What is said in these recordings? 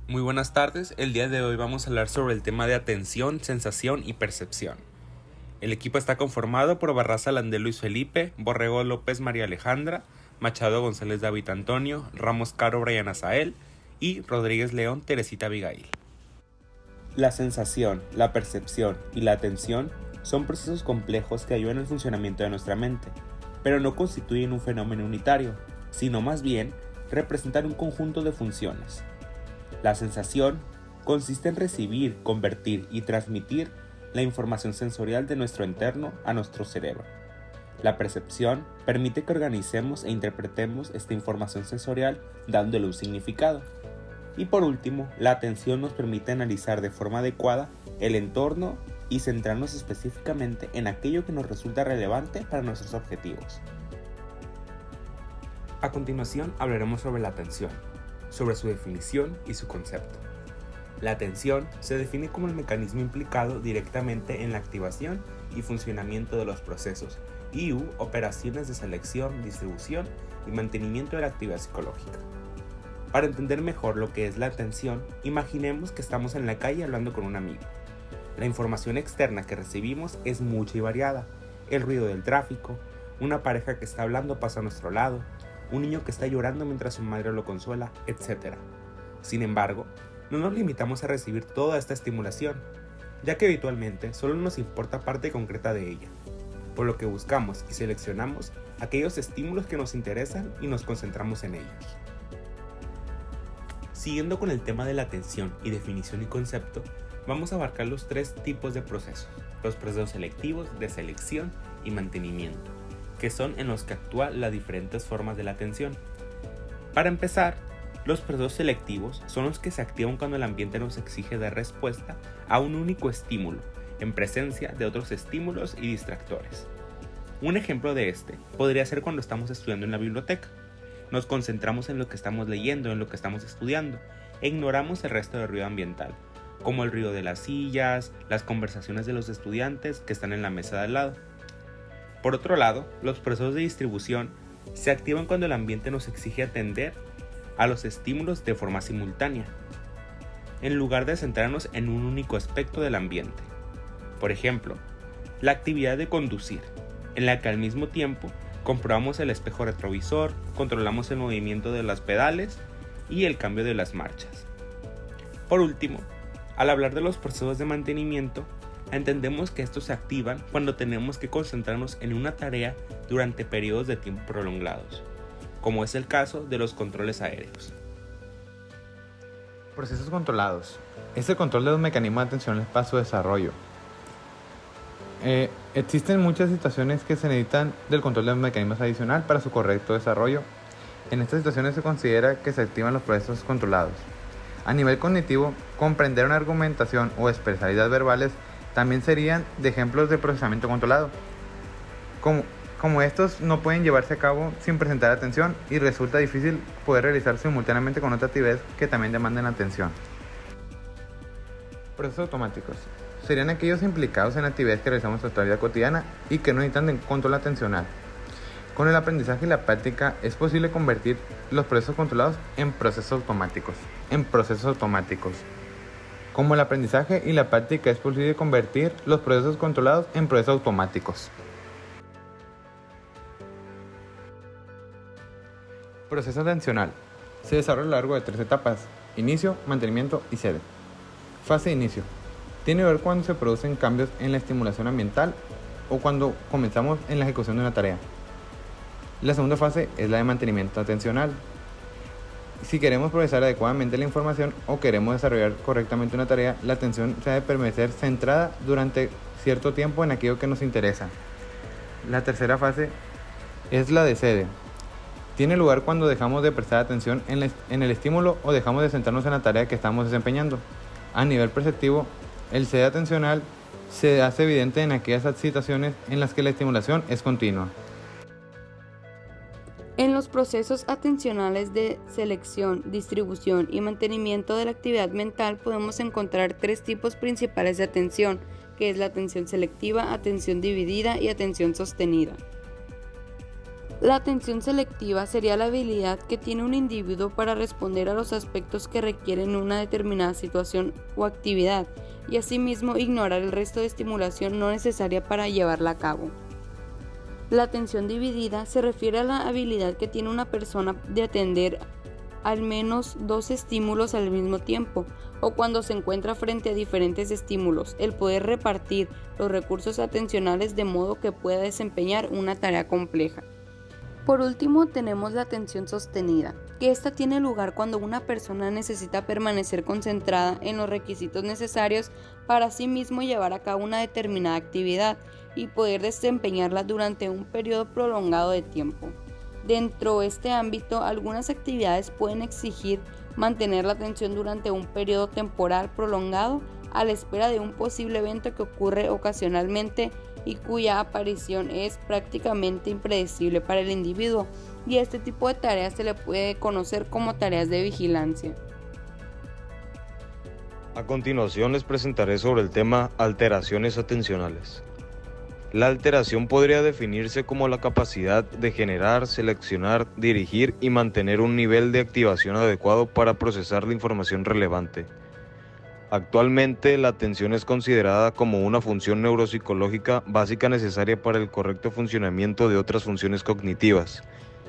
Muy buenas tardes, el día de hoy vamos a hablar sobre el tema de atención, sensación y percepción. El equipo está conformado por Barraza Landé Luis Felipe, Borrego López María Alejandra, Machado González David Antonio, Ramos Caro Brian Azael y Rodríguez León Teresita Abigail. La sensación, la percepción y la atención son procesos complejos que ayudan al funcionamiento de nuestra mente, pero no constituyen un fenómeno unitario, sino más bien representan un conjunto de funciones. La sensación consiste en recibir, convertir y transmitir la información sensorial de nuestro entorno a nuestro cerebro. La percepción permite que organicemos e interpretemos esta información sensorial dándole un significado. Y por último, la atención nos permite analizar de forma adecuada el entorno y centrarnos específicamente en aquello que nos resulta relevante para nuestros objetivos. A continuación hablaremos sobre la atención, sobre su definición y su concepto. La atención se define como el mecanismo implicado directamente en la activación y funcionamiento de los procesos y/u operaciones de selección, distribución y mantenimiento de la actividad psicológica. Para entender mejor lo que es la atención, imaginemos que estamos en la calle hablando con un amigo. La información externa que recibimos es mucha y variada: el ruido del tráfico, una pareja que está hablando pasa a nuestro lado, un niño que está llorando mientras su madre lo consuela, etc. Sin embargo, no nos limitamos a recibir toda esta estimulación, ya que habitualmente solo nos importa parte concreta de ella, por lo que buscamos y seleccionamos aquellos estímulos que nos interesan y nos concentramos en ellos. Siguiendo con el tema de la atención y definición y concepto, vamos a abarcar los tres tipos de procesos: los procesos selectivos, de selección y mantenimiento, que son en los que actúan las diferentes formas de la atención. Para empezar, los procesos selectivos son los que se activan cuando el ambiente nos exige dar respuesta a un único estímulo, en presencia de otros estímulos y distractores. Un ejemplo de este podría ser cuando estamos estudiando en la biblioteca. Nos concentramos en lo que estamos leyendo, en lo que estamos estudiando, e ignoramos el resto del ruido ambiental, como el ruido de las sillas, las conversaciones de los estudiantes que están en la mesa de al lado. Por otro lado, los procesos de distribución se activan cuando el ambiente nos exige atender a los estímulos de forma simultánea, en lugar de centrarnos en un único aspecto del ambiente. Por ejemplo, la actividad de conducir, en la que al mismo tiempo comprobamos el espejo retrovisor, controlamos el movimiento de las pedales y el cambio de las marchas. Por último, al hablar de los procesos de mantenimiento, entendemos que estos se activan cuando tenemos que concentrarnos en una tarea durante periodos de tiempo prolongados, como es el caso de los controles aéreos. Procesos controlados. Es el control de los mecanismos de atención para su desarrollo. Existen muchas situaciones que se necesitan del control de los mecanismos adicional para su correcto desarrollo. En estas situaciones se considera que se activan los procesos controlados. A nivel cognitivo, comprender una argumentación o expresar ideas verbales también serían de ejemplos de procesamiento controlado. Como estos no pueden llevarse a cabo sin presentar atención y resulta difícil poder realizar simultáneamente con otras actividades que también demanden atención. Procesos automáticos. Serían aquellos implicados en actividades que realizamos en nuestra vida cotidiana y que no necesitan de control atencional. Con el aprendizaje y la práctica es posible convertir los procesos controlados en procesos automáticos. Como el aprendizaje y la práctica es posible convertir los procesos controlados en procesos automáticos. Proceso atencional. Se desarrolla a lo largo de 3 etapas: inicio, mantenimiento y cede. Fase de inicio. Tiene que ver cuando se producen cambios en la estimulación ambiental o cuando comenzamos en la ejecución de una tarea. La segunda fase es la de mantenimiento atencional. Si queremos procesar adecuadamente la información o queremos desarrollar correctamente una tarea, la atención se debe permanecer centrada durante cierto tiempo en aquello que nos interesa. La tercera fase es la de cede. Tiene lugar cuando dejamos de prestar atención en el estímulo o dejamos de centrarnos en la tarea que estamos desempeñando. A nivel perceptivo, el cede atencional se hace evidente en aquellas situaciones en las que la estimulación es continua. En los procesos atencionales de selección, distribución y mantenimiento de la actividad mental podemos encontrar 3 tipos principales de atención, que es la atención selectiva, atención dividida y atención sostenida. La atención selectiva sería la habilidad que tiene un individuo para responder a los aspectos que requieren una determinada situación o actividad y asimismo ignorar el resto de estimulación no necesaria para llevarla a cabo. La atención dividida se refiere a la habilidad que tiene una persona de atender al menos dos estímulos al mismo tiempo o cuando se encuentra frente a diferentes estímulos, el poder repartir los recursos atencionales de modo que pueda desempeñar una tarea compleja. Por último, tenemos la atención sostenida, que esta tiene lugar cuando una persona necesita permanecer concentrada en los requisitos necesarios para sí mismo llevar a cabo una determinada actividad y poder desempeñarla durante un periodo prolongado de tiempo. Dentro de este ámbito, algunas actividades pueden exigir mantener la atención durante un periodo temporal prolongado a la espera de un posible evento que ocurre ocasionalmente y cuya aparición es prácticamente impredecible para el individuo, y este tipo de tareas se le puede conocer como tareas de vigilancia. A continuación les presentaré sobre el tema alteraciones atencionales. La alteración podría definirse como la capacidad de generar, seleccionar, dirigir y mantener un nivel de activación adecuado para procesar la información relevante. Actualmente, la atención es considerada como una función neuropsicológica básica necesaria para el correcto funcionamiento de otras funciones cognitivas,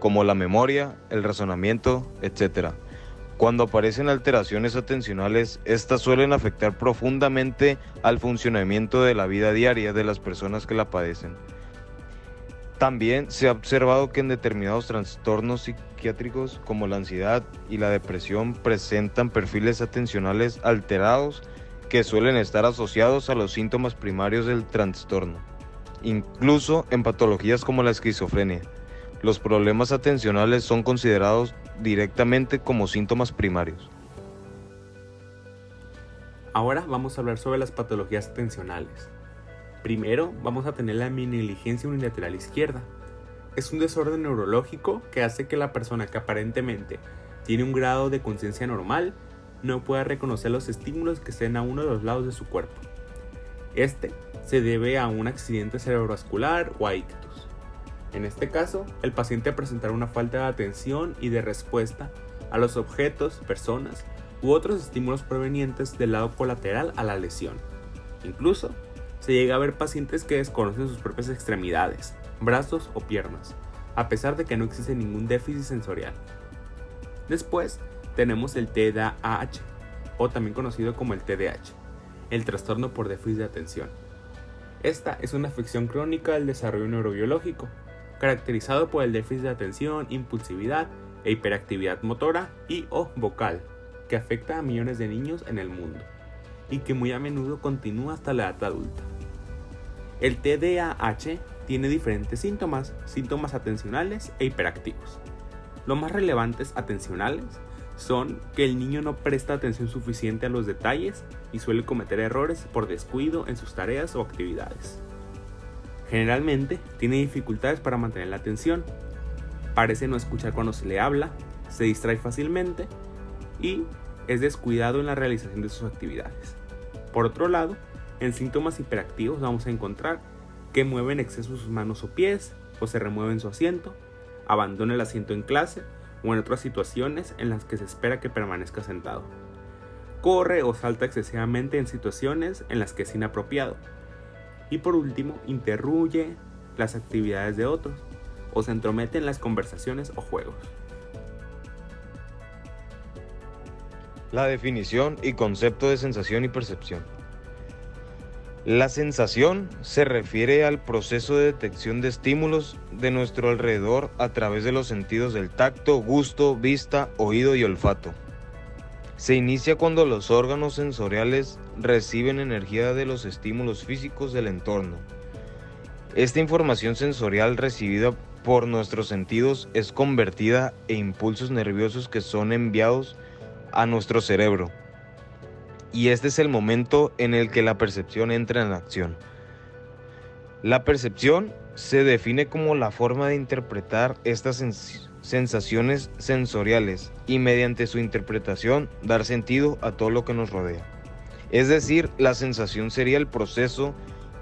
como la memoria, el razonamiento, etc. Cuando aparecen alteraciones atencionales, estas suelen afectar profundamente al funcionamiento de la vida diaria de las personas que la padecen. También se ha observado que en determinados trastornos psiquiátricos como la ansiedad y la depresión presentan perfiles atencionales alterados que suelen estar asociados a los síntomas primarios del trastorno. Incluso en patologías como la esquizofrenia, los problemas atencionales son considerados directamente como síntomas primarios. Ahora vamos a hablar sobre las patologías atencionales. Primero, vamos a tener la negligencia unilateral izquierda. Es un desorden neurológico que hace que la persona que aparentemente tiene un grado de conciencia normal no pueda reconocer los estímulos que estén a uno de los lados de su cuerpo. Este se debe a un accidente cerebrovascular o a ictus. En este caso, el paciente presentará una falta de atención y de respuesta a los objetos, personas u otros estímulos provenientes del lado colateral a la lesión. Incluso, se llega a ver pacientes que desconocen sus propias extremidades, brazos o piernas, a pesar de que no existe ningún déficit sensorial. Después tenemos el TDAH, o también conocido como el TDAH, el trastorno por déficit de atención. Esta es una afección crónica del desarrollo neurobiológico, caracterizado por el déficit de atención, impulsividad e hiperactividad motora y o vocal, que afecta a millones de niños en el mundo y que muy a menudo continúa hasta la edad adulta. El TDAH tiene diferentes síntomas atencionales e hiperactivos. Los más relevantes atencionales son que el niño no presta atención suficiente a los detalles y suele cometer errores por descuido en sus tareas o actividades. Generalmente tiene dificultades para mantener la atención, parece no escuchar cuando se le habla, se distrae fácilmente y es descuidado en la realización de sus actividades. Por otro lado, en síntomas hiperactivos vamos a encontrar que mueve en exceso sus manos o pies, o se remueve en su asiento, abandona el asiento en clase o en otras situaciones en las que se espera que permanezca sentado. Corre o salta excesivamente en situaciones en las que es inapropiado. Y por último, interrumpe las actividades de otros o se entromete en las conversaciones o juegos. La definición y concepto de sensación y percepción. La sensación se refiere al proceso de detección de estímulos de nuestro alrededor a través de los sentidos del tacto, gusto, vista, oído y olfato. Se inicia cuando los órganos sensoriales reciben energía de los estímulos físicos del entorno. Esta información sensorial recibida por nuestros sentidos es convertida en impulsos nerviosos que son enviados a nuestro cerebro. Y este es el momento en el que la percepción entra en acción. La percepción se define como la forma de interpretar estas sensaciones sensoriales y mediante su interpretación dar sentido a todo lo que nos rodea. Es decir, la sensación sería el proceso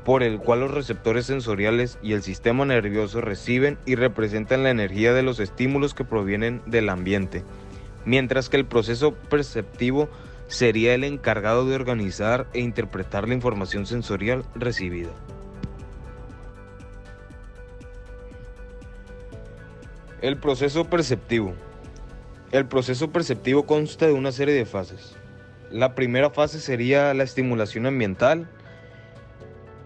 por el cual los receptores sensoriales y el sistema nervioso reciben y representan la energía de los estímulos que provienen del ambiente, mientras que el proceso perceptivo sería el encargado de organizar e interpretar la información sensorial recibida. El proceso perceptivo. El proceso perceptivo consta de una serie de fases. La primera fase sería la estimulación ambiental.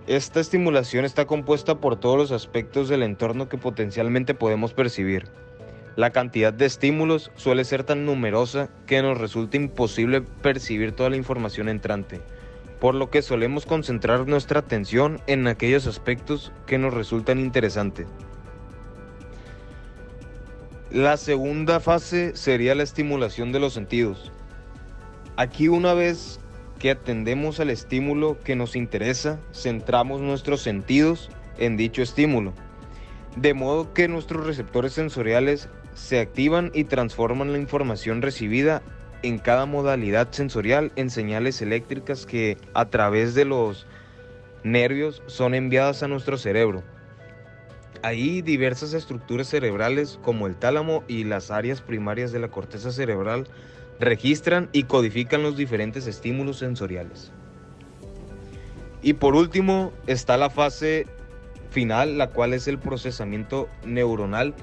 Esta estimulación está compuesta por todos los aspectos del entorno que potencialmente podemos percibir. La cantidad de estímulos suele ser tan numerosa que nos resulta imposible percibir toda la información entrante, por lo que solemos concentrar nuestra atención en aquellos aspectos que nos resultan interesantes. La segunda fase sería la estimulación de los sentidos. Aquí, una vez que atendemos al estímulo que nos interesa, centramos nuestros sentidos en dicho estímulo, de modo que nuestros receptores sensoriales se activan y transforman la información recibida en cada modalidad sensorial en señales eléctricas que a través de los nervios son enviadas a nuestro cerebro. Ahí diversas estructuras cerebrales como el tálamo y las áreas primarias de la corteza cerebral registran y codifican los diferentes estímulos sensoriales. Y por último está la fase final, la cual es el procesamiento neuronal.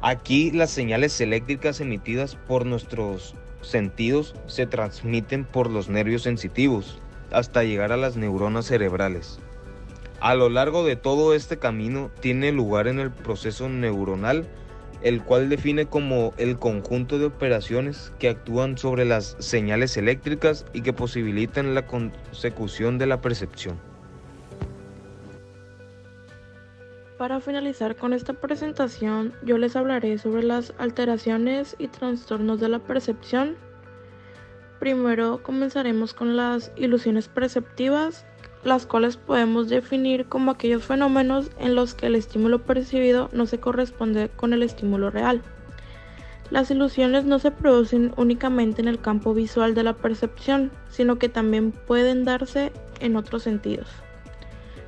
Aquí las señales eléctricas emitidas por nuestros sentidos se transmiten por los nervios sensitivos hasta llegar a las neuronas cerebrales. A lo largo de todo este camino tiene lugar en el proceso neuronal, el cual define como el conjunto de operaciones que actúan sobre las señales eléctricas y que posibilitan la consecución de la percepción. Para finalizar con esta presentación, yo les hablaré sobre las alteraciones y trastornos de la percepción. Primero comenzaremos con las ilusiones perceptivas, las cuales podemos definir como aquellos fenómenos en los que el estímulo percibido no se corresponde con el estímulo real. Las ilusiones no se producen únicamente en el campo visual de la percepción, sino que también pueden darse en otros sentidos.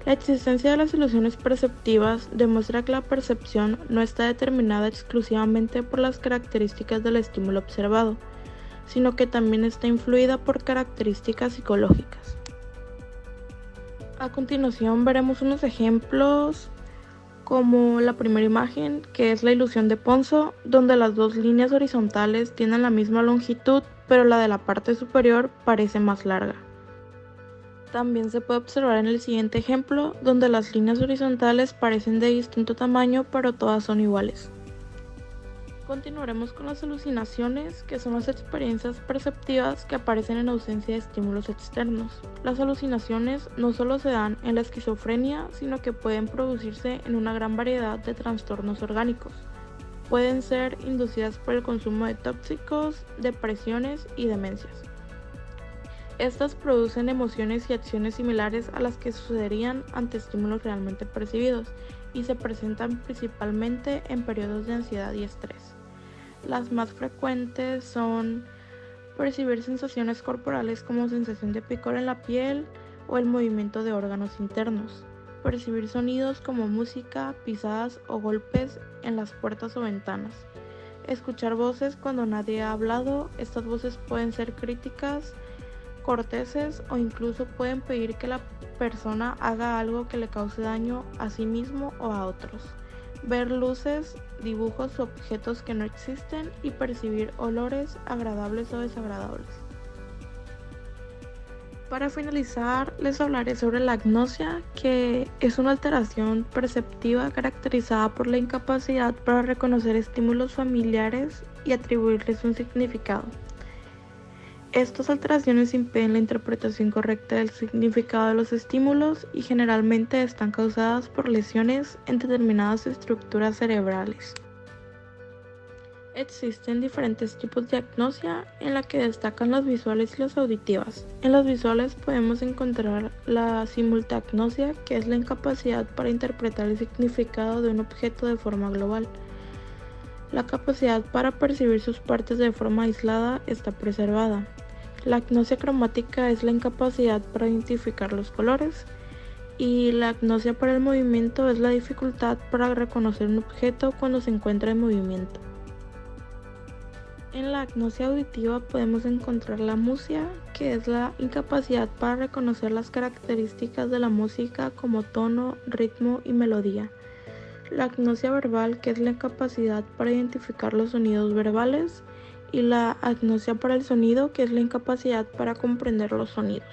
La existencia de las ilusiones perceptivas demuestra que la percepción no está determinada exclusivamente por las características del estímulo observado, sino que también está influida por características psicológicas. A continuación veremos unos ejemplos como la primera imagen, que es la ilusión de Ponzo, donde las dos líneas horizontales tienen la misma longitud, pero la de la parte superior parece más larga. También se puede observar en el siguiente ejemplo, donde las líneas horizontales parecen de distinto tamaño, pero todas son iguales. Continuaremos con las alucinaciones, que son las experiencias perceptivas que aparecen en ausencia de estímulos externos. Las alucinaciones no solo se dan en la esquizofrenia, sino que pueden producirse en una gran variedad de trastornos orgánicos. Pueden ser inducidas por el consumo de tóxicos, depresiones y demencias. Estas producen emociones y acciones similares a las que sucederían ante estímulos realmente percibidos y se presentan principalmente en periodos de ansiedad y estrés. Las más frecuentes son percibir sensaciones corporales como sensación de picor en la piel o el movimiento de órganos internos, percibir sonidos como música, pisadas o golpes en las puertas o ventanas, escuchar voces cuando nadie ha hablado. Estas voces pueden ser críticas, corteses o incluso pueden pedir que la persona haga algo que le cause daño a sí mismo o a otros. Ver luces, dibujos o objetos que no existen y percibir olores agradables o desagradables. Para finalizar, les hablaré sobre la agnosia, que es una alteración perceptiva caracterizada por la incapacidad para reconocer estímulos familiares y atribuirles un significado. Estas alteraciones impiden la interpretación correcta del significado de los estímulos y generalmente están causadas por lesiones en determinadas estructuras cerebrales. Existen diferentes tipos de agnosia, en la que destacan las visuales y las auditivas. En las visuales podemos encontrar la simultagnosia, que es la incapacidad para interpretar el significado de un objeto de forma global. La capacidad para percibir sus partes de forma aislada está preservada. La agnosia cromática es la incapacidad para identificar los colores, Y la agnosia para el movimiento es la dificultad para reconocer un objeto cuando se encuentra en movimiento. En la agnosia auditiva podemos encontrar la amusia, que es la incapacidad para reconocer las características de la música como tono, ritmo y melodía. La agnosia verbal, que es la incapacidad para identificar los sonidos verbales. Y la agnosia para el sonido, que es la incapacidad para comprender los sonidos.